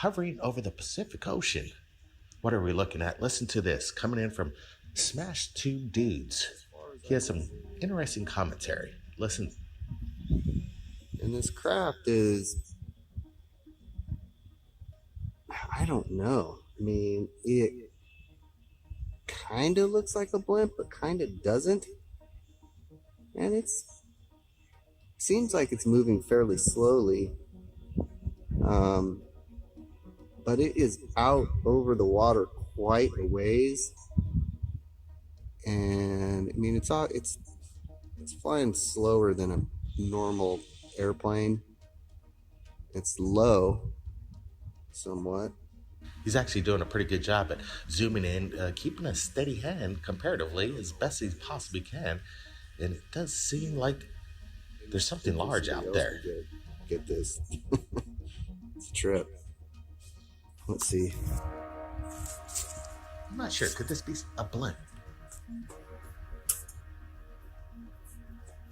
hovering over the Pacific Ocean. What are we looking at? Listen to this, coming in from Smash Two Dudes. He has some interesting commentary. Listen. And this craft is, I don't know. I mean, it kind of looks like a blimp, but kind of doesn't. And it seems like it's moving fairly slowly. But it is out over the water quite a ways. And I mean, it's flying slower than a normal airplane. It's low somewhat. He's actually doing a pretty good job at zooming in, keeping a steady hand comparatively as best he possibly can. And it does seem like there's something large out there. Get this. It's a trip. Let's see. I'm not sure. Could this be a blimp?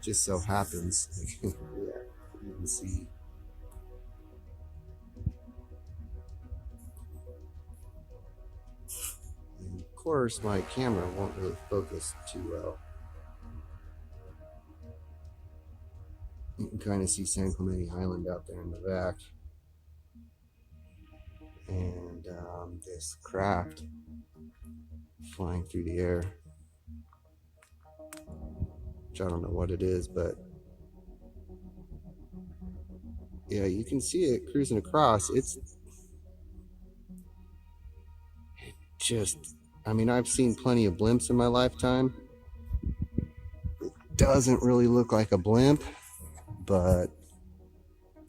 Just so happens. Yeah, you can see. And of course, my camera won't really focus too well. You can kind of see San Clemente Island out there in the back. And this craft flying through the air, which I don't know what it is, but yeah, you can see it cruising across. It's just, I mean, I've seen plenty of blimps in my lifetime. It doesn't really look like a blimp, but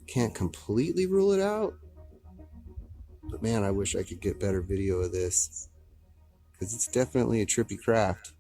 can't completely rule it out. But man, I wish I could get better video of this, because it's definitely a trippy craft.